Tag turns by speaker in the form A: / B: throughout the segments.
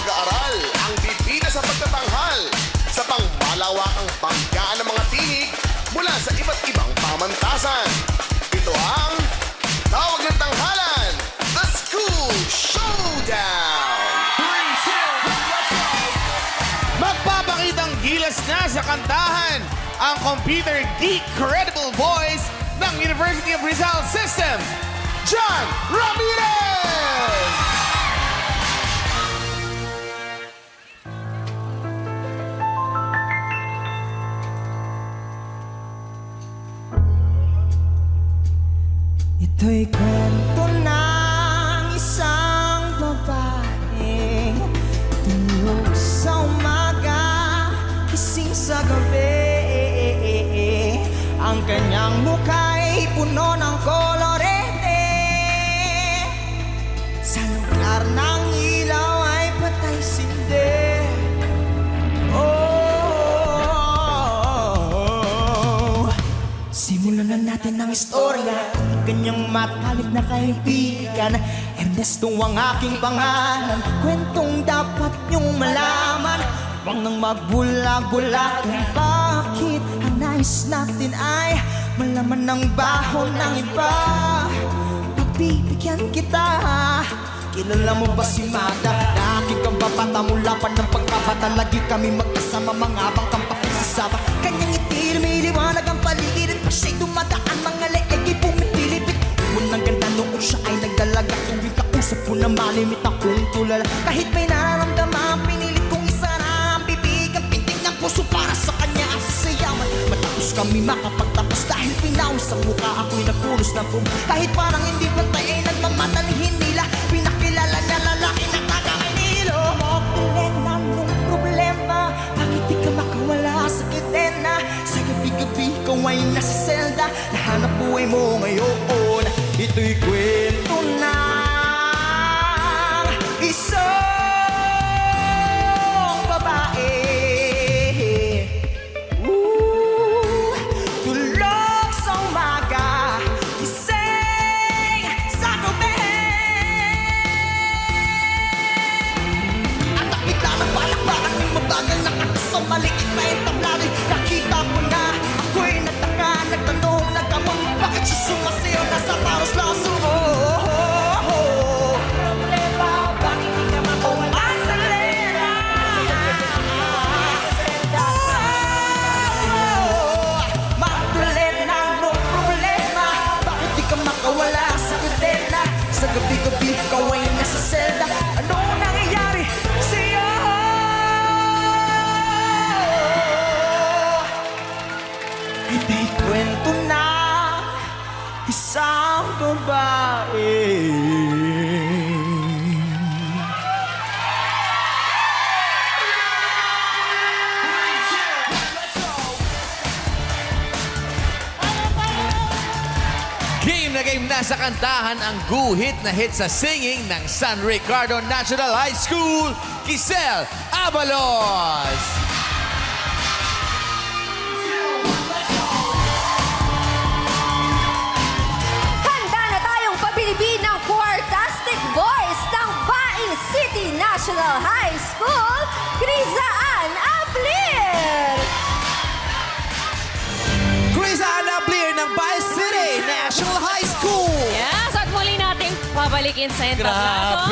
A: pag-aaral, ang bibida sa pagtatanghal, sa pangmalawakang banggaan ng mga tinig mula sa iba't ibang pamantasan. Ito ang Tawag ng Tanghalan, The School Showdown!
B: Magpapakitang gilas na sa kantahan ang computer geek credible voice ng University of Rizal System, John Ramirez!
C: Ito'y kwento ng isang babaeng tulog sa umaga, gising sa gabi. Ang kanyang mukha'y puno ng kolorete. Sa lugar ng ilaw ay patay sindi. Oh, simulan na natin ang istorya. Ganyang matalik na kaibigan, Ernesto ang aking pangalan. Kwentong dapat niyong malaman, huwag nang magbulag-bulag. Bakit ang nais natin ay malaman ng baho ng iba? Pagbibigyan kita. Kilala mo ba si Mada? Na aking kababata mula pa ng pagkabata. Lagi kami magkasama, mga bangkang pakigsasama. Kanyang ngiti, lumiliwanag ang paligid. At pa siya'y dumadaan, mga leeg ay pumipilipit. Unang ganda noong siya ay nagdalaga. Tuwing kausap ko na malimit akong tulala. Kahit may nararamdaman, pinilit kong isara ang bibig. Ang pintig ng puso para sa kanya ang sasayawan. Matapos kami makapagtapos dahil pinawis sa mukha ako'y nagpulos na pum. Kahit parang hindi pantay ay nagmamadalihin nila. Pinakilala na lalaki na taga-Manilo. Magdalena nung problema, bakit di ka makawala sa kadena? Sa gabi-gabi ikaw ay nasa selda. Nahanap buhay mo ngayon. Ito'y kwento ng isang babae. Tulog sa umaga, gising sa gabi. At nakita ng balak-balak ng mabagal na kaso maliit na yung tablari. Nakita ko na ako'y nagtaka, nagtanong, nagkamang bakit siya sumasayaw na sa paros laso mo? Problema, bakit di ka makawala sa kadena? Magdalena nung problema, bakit di ka makawala sa kadena? Sa gabi-gabi ikaw ay nasa selda. Ano nangyayari sa'yo? Ito'y kwento na isang babae.
D: Game na sa kantahan ang guhit na hit sa singing ng San Ricardo National High School, Giselle Abalos!
E: Handa na tayong papilipin ng Quartastic Voice ng Bain City National High School, Crisaan Ablir!
C: Crisaan Ablir ng Bay City National High School.
F: Yes, at muli nating pabalikin sa entablado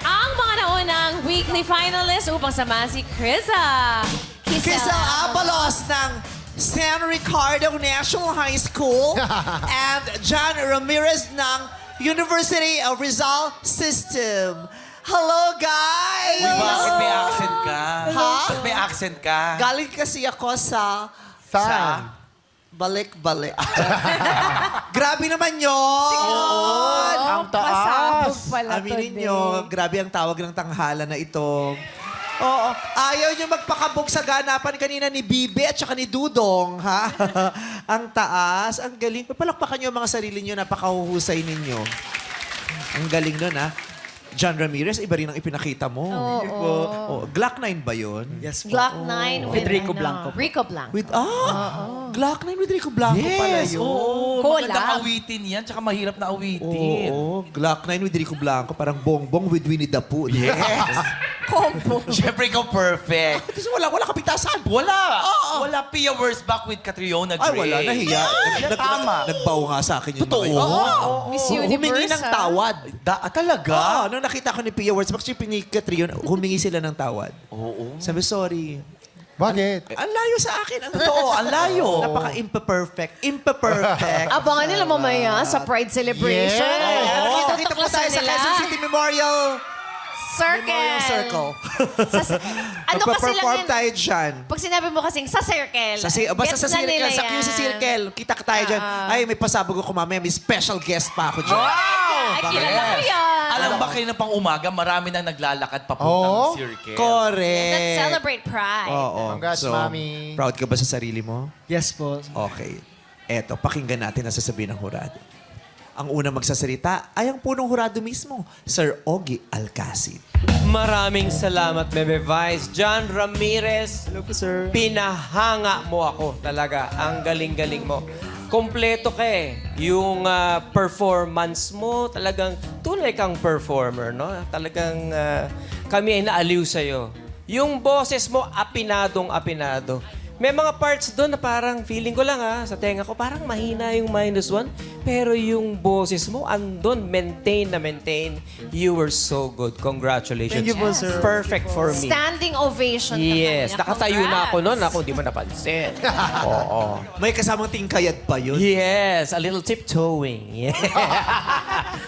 F: ang mga naunang weekly finalists upang samahan si Criza.
C: Giselle Abalos ng San Ricardo National High School and John Ramirez ng University of Rizal System. Hello, guys!
G: Bakit may accent ka?
C: Ha?
G: Bakit may accent ka?
C: Galing kasi ako sa balik-balik. Grabe naman yun!
B: Ang taas!
C: Aminin nyo, grabe ang tawag ng tanghala na ito. Oo. Ayaw nyo magpakabog sa ganapan kanina ni Bibi at saka ni Dudong, ha? Ang taas, ang galing. Palakpakan nyo ang mga sarili nyo, napakahuhusay ninyo. Ang galing nun, ha? John Ramirez, iba rin ang ipinakita mo. Oh, Glock 9 ba yun?
G: Yes po.
F: Glock 9 with
G: Rico Blanco.
F: Rico Blanco.
C: With, Glock 9 with Rico Blanco pala
G: Yes,
C: yun.
G: oo.
F: Collab.
G: Magandang awitin yan, tsaka mahirap na awitin.
C: Oo, Glock 9 with Rico Blanco, parang bongbong with Winnie the Pooh.
G: Yes.
E: Combo.
G: Siyempre, ikaw perfect.
C: Kasi wala kapitasan.
G: Wala. Wala Pia Wurzbach with Catriona Gray.
C: Ay, wala. Nahiya.
G: Tama.
C: Nagbaw nga sa akin yung
G: Totoo?
C: mga yun.
F: Miss
C: Humingi
F: Universe,
C: ng
F: ah.
C: tawad.
G: Talaga?
C: Nung nakita ko ni Pia Wurzbach, si ni Catriona, humingi sila ng tawad.
G: Oo.
C: Sabi, sorry.
H: Bakit?
C: Ang layo sa akin. Ang
G: Totoo, ang layo.
C: Napaka-imperfect. Imperfect.
F: Abangan nila mamaya sa Pride Celebration.
H: Yes.
C: Kita po tayo sa Quezon City Memorial Circle.
F: Ano kasi lang
C: Magpa-perform
F: yun?
C: tayo dyan.
F: Pag sinabi mo kasing sa circle.
C: Basta
F: gets
C: sa
F: na
C: circle,
F: nila
C: sa Q sa
F: yan.
C: circle. Kita ka tayo dyan. Ay, may pasabog ako mamaya. May special guest pa ako dyan.
F: Ay, kilala ko yan.
G: Alam ba kayo na pang umaga, marami nang naglalakad
H: Oo.
G: papuntang circle.
F: Let's
C: Correct.
F: celebrate Pride.
C: Oo.
H: Congrats, Mami.
C: Proud ka ba sa sarili mo?
I: Yes po.
C: Okay. Eto, pakinggan natin ang sasabihin ng hurado. Ang unang magsasalita ay ang punong hurado mismo, Sir Ogie Alcacid.
J: Maraming salamat, Bebe Vice. John Ramirez.
I: Hello po, sir.
J: Pinahanga mo ako talaga. Ang galing-galing mo. Kompleto ka eh. Yung performance mo, talagang tunay kang performer, no? Talagang kami ay naaliw sa'yo. Yung boses mo, apinadong-apinado. May mga parts doon na parang feeling ko lang sa tenga ko, parang mahina yung -1. Pero yung boses mo, andun, maintain na maintain. You were so good. Congratulations.
I: Thank you po, sir.
J: Perfect for me.
F: Standing ovation.
J: Yes,
F: ka kanina.
J: nakatayo na ako
F: Congrats.
J: noon. Ako, di mo napansin. Oo.
C: May kasamang tingkayad pa yun.
J: Yes, a little tiptoeing. Yeah.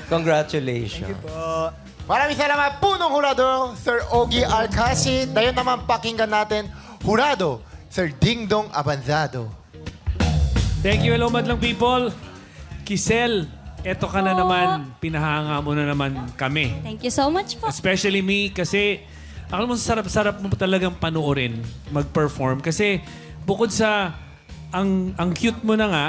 J: Congratulations.
H: Maraming salamat, punong hurado, Sir Ogie Alcacid. Ngayon naman pakinggan natin, hurado, Sir Dingdong Abanzado.
K: Thank you, hello madlang people. Kisel, eto ka na naman. Pinahanga mo na naman kami.
L: Thank you so much po.
K: Especially me kasi alam mo, sarap-sarap mo talagang panoorin, mag-perform. Kasi bukod sa ang cute mo na nga,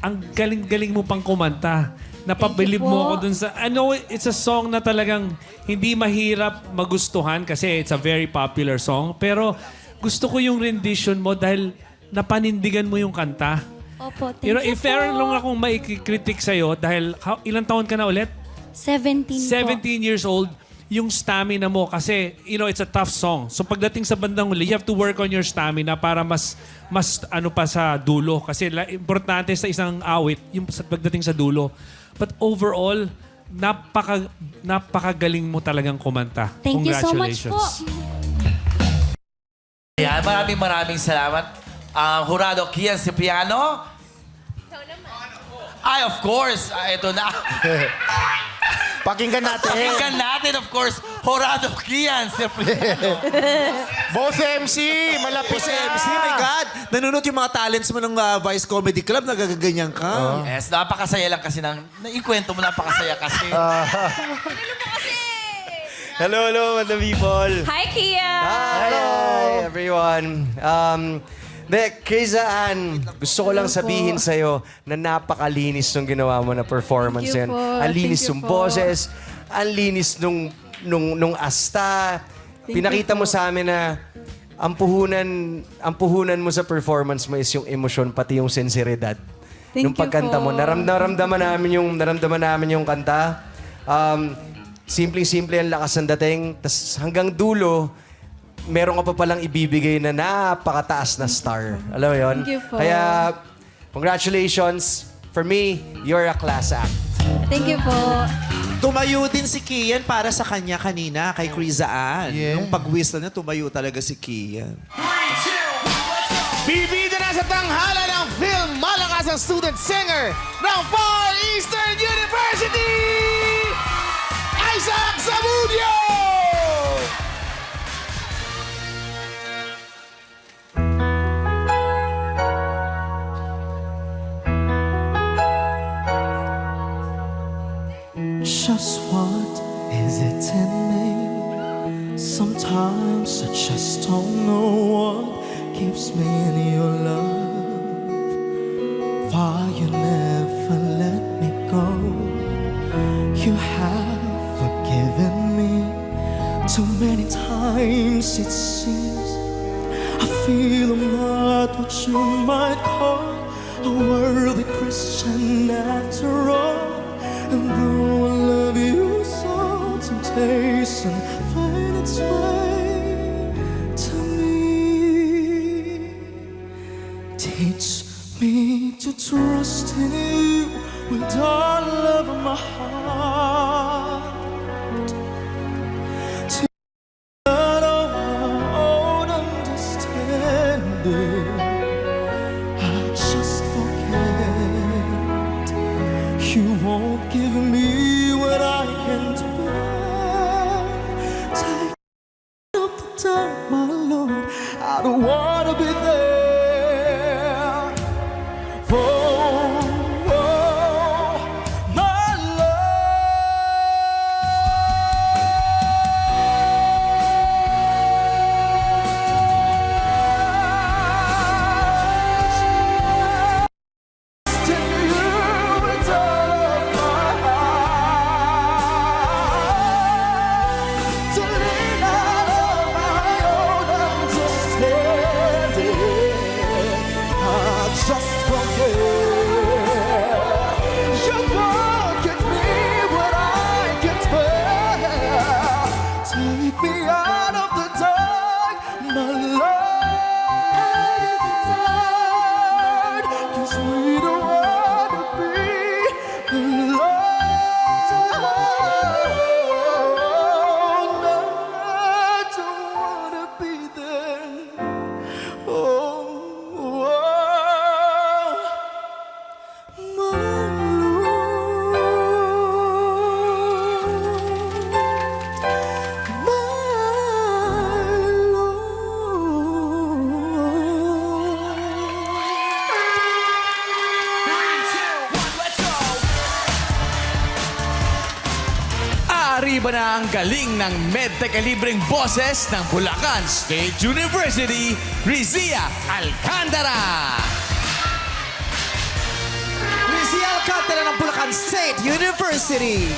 K: ang galing-galing mo pang kumanta. Napabilib
L: Thank you
K: mo
L: po.
K: ako dun sa... I know it's a song na talagang hindi mahirap magustuhan kasi it's a very popular song. Pero gusto ko yung rendition mo dahil napanindigan mo yung kanta.
L: Opo, thank
K: You know,
L: you
K: if
L: po.
K: ever lang akong maikikritik sa'yo dahil ilang taon ka na ulit?
L: 17 po.
K: 17 years old, yung stamina mo kasi, you know, it's a tough song. So pagdating sa bandang huli, you have to work on your stamina para mas ano pa sa dulo. Kasi importante sa isang awit, yung pagdating sa dulo. But overall, napakagaling mo talagang kumanta.
L: Thank you so much
K: Congratulations.
L: po.
G: Yan, maraming salamat. Hurado Kian Cipriano. Ay, of course. Ito na.
H: Pakinggan natin.
G: Pakinggan natin, of course, Hurado Kian Cipriano.
H: Boss MC, malapit
C: Kasi,
H: na.
C: my God, nanonood yung mga talents mo ng Vice Comedy Club, nagaganyan ka.
G: Yes, napakasaya lang kasi yung kwento mo napakasaya kasi.
I: Hello, madam people.
F: Hi, Kia!
I: Hi, everyone. Kaysa Ann, gusto ko lang sabihin sa'yo na napakalinis nung ginawa mo na performance
L: Thank you
I: yan.
L: po.
I: Ang linis
L: Thank you
I: ng
L: po.
I: boses, ang linis nung asta. Pinakita mo sa amin na ang puhunan mo sa performance mo is yung emosyon, pati yung sinseridad.
L: Thank
I: Nung pagkanta
L: you po.
I: mo, naramdaman namin yung kanta. Simpleng-simple ang lakas ng dating. Tas hanggang dulo, meron ka pa palang ibibigay na napakataas na star. Alam mo yun?
L: Thank you po.
I: Kaya, congratulations. For me, you're a class act.
L: Thank you po.
C: Tumayo din si Kian para sa kanya kanina, kay Criza Ann.
H: Yeah.
C: Nung pag-whistle na, tumayo talaga si Kian.
B: Bibida na sa tanghala ng film malakasang student singer ng Far Eastern University, Isaac Zamudio!
C: Just what is it in me? Sometimes I just don't know what keeps me in your love. Why you never let me go? You have forgiven me too many times it seems. I feel I'm not what you might call a worldly Christian after all. And though I love you so, sometimes temptation find its way to me. Teach me to trust in you with all of my heart. To not on my own understanding, I just forget. You won't give me what I can't bear. Take up the time, my Lord. I don't wanna be there. Oh, oh, my love. To you with all of my heart. To lean out of my own understanding. I just forget. You won't give me what I can't bear. Take me out of the dark, my Lord. 'Cause we don't wanna be alone. No, I don't wanna be there. Oh, oh, my
D: Arriba na ang galing ng medtech libreng boses ng Bulacan State University, Rizia Alcantara.
C: Rizia Alcantara ng Bulacan State University.